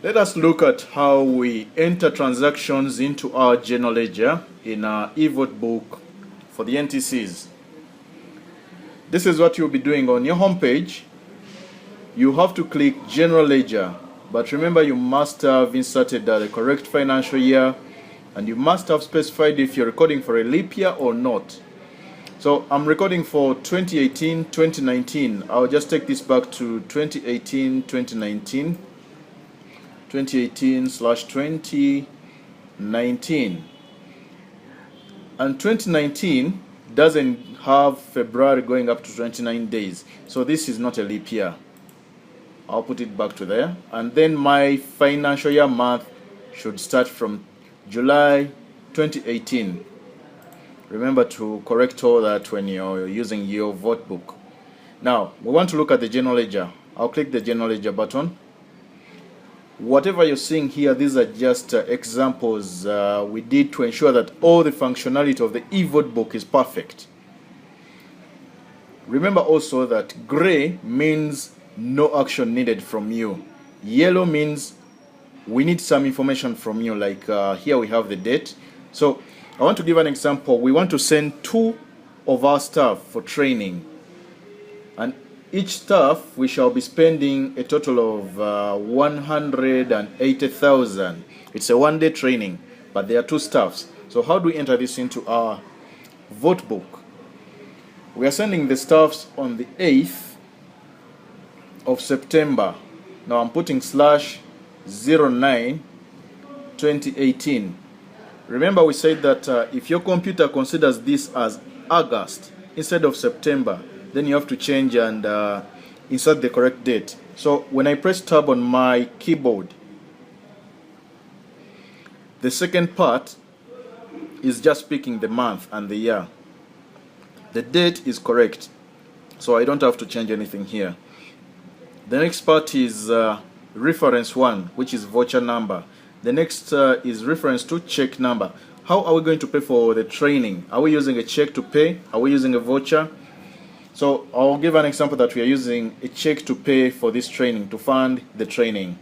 Let us look at how we enter transactions into our general ledger in our eVote book for the NTCs. This is what you'll be doing on your homepage. You have to click General Ledger, but remember you must have inserted the correct financial year, and you must have specified if you're recording for a leap year or not. So I'm recording for 2018-2019. I'll just take this back to 2018-2019. 2018/2019, and 2019 doesn't have February going up to 29 days, so this is not a leap year. I'll put it back to there, and then my financial year month should start from July 2018. Remember to correct all that when you're using your vote book. Now we want to look at the general ledger. I'll click the general ledger button. Whatever you're seeing here, these are just examples we did to ensure that all the functionality of the eVote book is perfect. Remember also that gray means no action needed from you. Yellow means we need some information from you, like here we have the date. So I want to give an example. We want to send 2 of our staff for training, and each staff we shall be spending a total of 180,000. It's a one-day training, but there are 2 staffs. So how do we enter this into our vote book? We are sending the staffs on the 8th of September. Now I'm putting /09/2018. Remember we said that if your computer considers this as August instead of September, then you have to change and insert the correct date. So when I press tab on my keyboard, the second part is just picking the month and the year. The date is correct, so I don't have to change anything here. The next part is reference 1, which is voucher number. The next is reference 2, check number. How are we going to pay for the training? Are we using a check to pay? Are we using a voucher? So I'll give an example that we are using a check to pay for this training, to fund the training.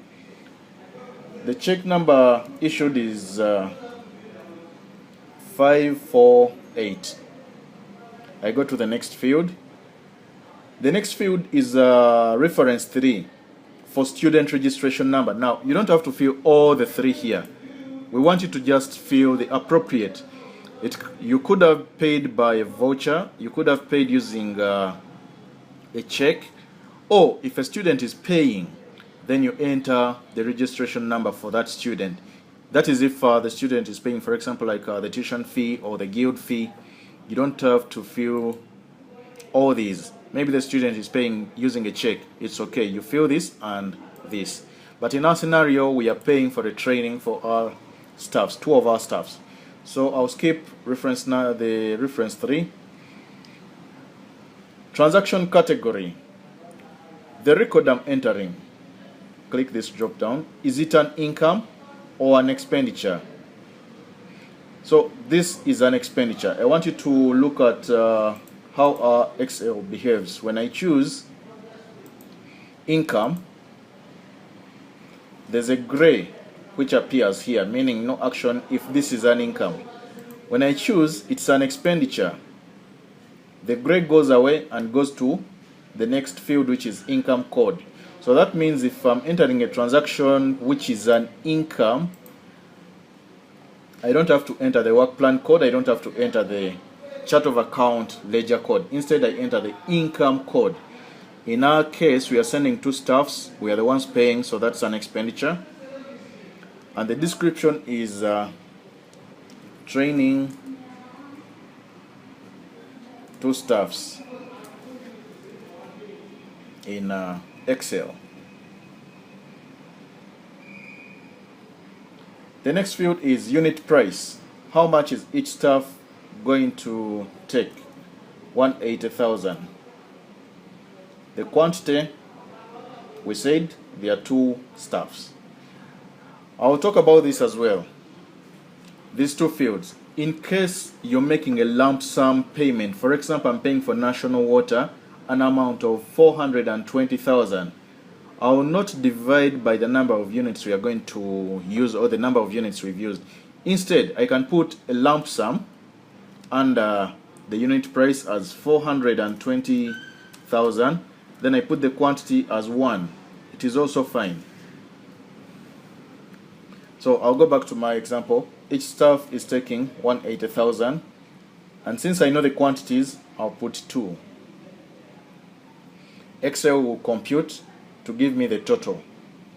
The check number issued is 548. I go to the next field. The next field is reference 3 for student registration number. Now you don't have to fill all the 3 here. We want you to just fill the appropriate. You could have paid by a voucher, you could have paid using a check, or if a student is paying, then you enter the registration number for that student. That is if the student is paying, for example, like the tuition fee or the guild fee. You don't have to fill all these. Maybe the student is paying using a check. It's okay, you fill this and this. But in our scenario, we are paying for the training for our staffs, 2 of our staffs. So I'll skip reference now, the reference 3. Transaction category. The record I'm entering, click this drop down. Is it an income or an expenditure? So this is an expenditure. I want you to look at how our Excel behaves. When I choose income, there's a gray which appears here, meaning no action if this is an income. When I choose it's an expenditure, the gray goes away and goes to the next field, which is income code. So that means if I'm entering a transaction which is an income, I don't have to enter the work plan code, I don't have to enter the chart of account ledger code. Instead I enter the income code. In our case, we are sending 2 staffs, we are the ones paying, so that's an expenditure. And the description is training 2 staffs in Excel. The next field is unit price. How much is each staff going to take? 180,000. The quantity, we said there are 2 staffs. I'll talk about this as well. These 2 fields. In case you're making a lump sum payment, for example, I'm paying for national water an amount of 420,000. I will not divide by the number of units we are going to use or the number of units we've used. Instead, I can put a lump sum under the unit price as 420,000. Then I put the quantity as 1. It is also fine. So I'll go back to my example. Each staff is taking 180,000. And since I know the quantities, I'll put 2. Excel will compute to give me the total.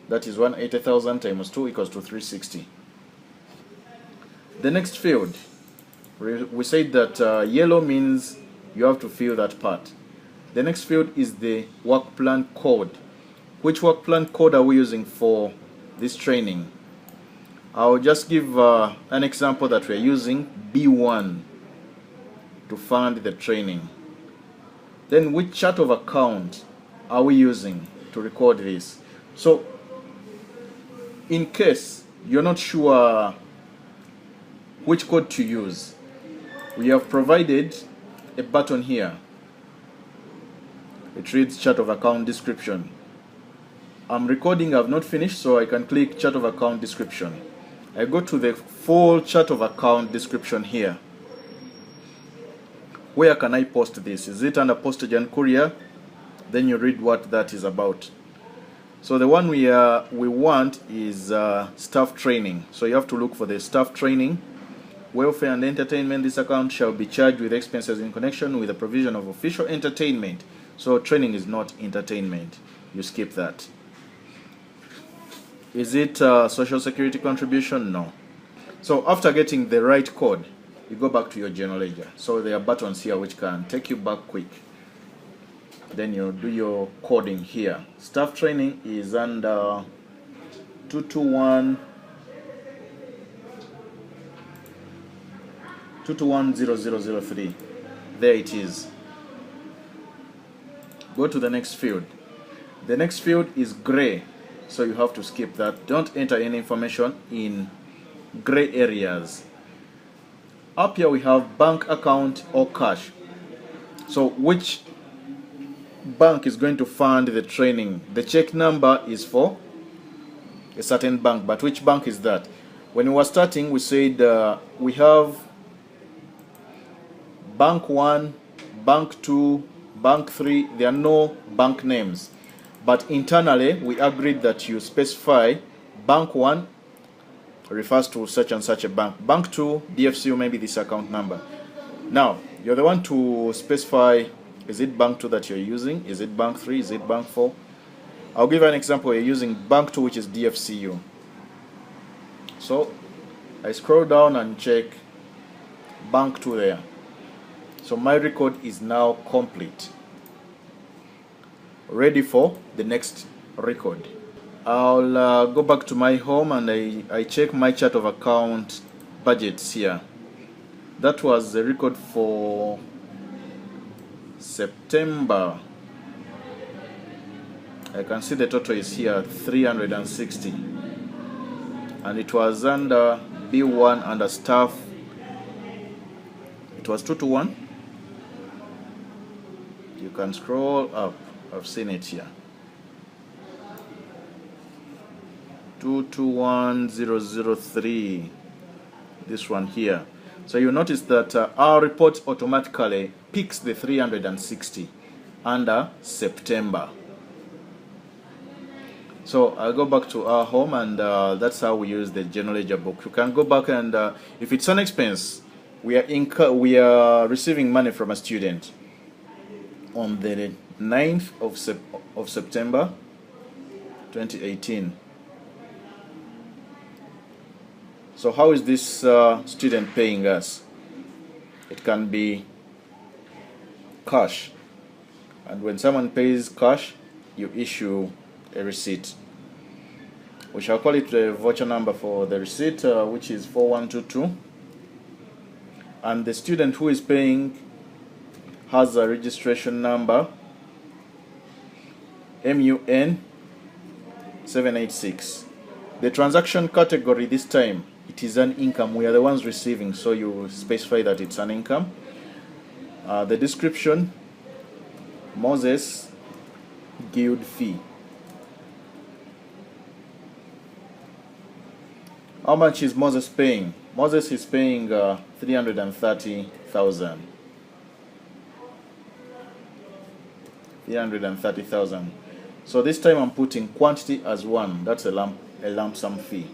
That is 180,000 times 2 equals to 360. The next field, we said that yellow means you have to fill that part. The next field is the work plan code. Which work plan code are we using for this training? I'll just give an example that we're using B1 to fund the training. Then which chart of account are we using to record this? So in case you're not sure which code to use, we have provided a button here. It reads chart of account description. I'm recording, I've not finished, so I can click chart of account description. I go to the full chart of account description here. Where can I post this? Is it under postage and courier? Then you read what that is about. So the one we want is staff training. So you have to look for the staff training. Welfare and entertainment. This account shall be charged with expenses in connection with the provision of official entertainment. So training is not entertainment. You skip that. Is it social security contribution? No. So after getting the right code, you go back to your general ledger. So there are buttons here which can take you back quick. Then you do your coding here. Staff training is under 2210003. There it is. Go to the next field. The next field is gray, so you have to skip that. Don't enter any information in gray areas. Up here we have bank account or cash. So which bank is going to fund the training? The check number is for a certain bank, but which bank is that? When we were starting, we said we have bank 1, bank 2, bank 3. There are no bank names, but internally we agreed that you specify bank 1 refers to such and such a bank, bank 2 DFCU, maybe this account number. Now you're the one to specify, is it bank 2 that you're using, is it bank 3, is it bank 4? I'll give you an example. You're using bank 2, which is DFCU. So I scroll down and check bank 2 there. So my record is now complete, ready for the next record. I'll go back to my home and I check my chart of account budgets here. That was the record for September. I can see the total is here 360, and it was under B1 under staff. It was 2 to 1. You can scroll up. I've seen it here. 221003. This one here. So you notice that our report automatically picks the 360 under September. So I'll go back to our home, and that's how we use the general ledger book. You can go back and if it's an expense, we are receiving money from a student on the 9th of September 2018. So how is this student paying us? It can be cash, and when someone pays cash, you issue a receipt. We shall call it the voucher number for the receipt, which is 4122, and the student who is paying has a registration number MUN 786. The transaction category this time, it is an income. We are the ones receiving, so you specify that it's an income. The description, Moses Guild fee. How much is Moses paying? Moses is paying 330,000. 330,000. So this time I'm putting quantity as 1. That's a lump sum fee.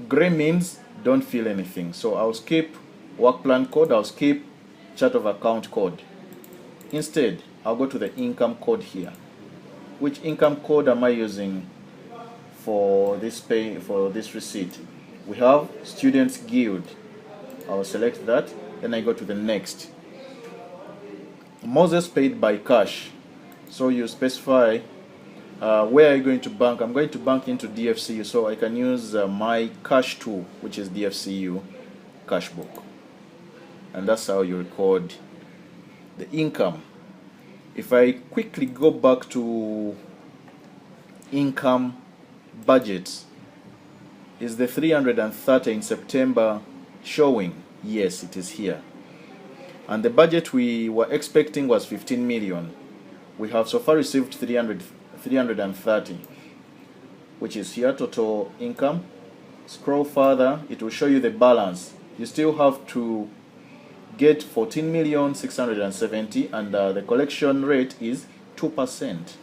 Gray means don't fill anything. So I'll skip work plan code, I'll skip chart of account code. Instead, I'll go to the income code here. Which income code am I using for this receipt? We have Students Guild. I'll select that, then I go to the next. Moses paid by cash. So you specify where are you going to bank? I'm going to bank into DFCU, so I can use my cash tool, which is DFCU cash book. And that's how you record the income. If I quickly go back to income budgets, is the 330 in September showing? Yes, it is here. And the budget we were expecting was 15 million. We have so far received 330, which is here, total income. Scroll further, it will show you the balance. You still have to get 14,670,000, and the collection rate is 2%.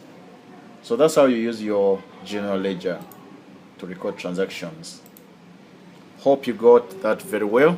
So that's how you use your general ledger to record transactions. Hope you got that very well.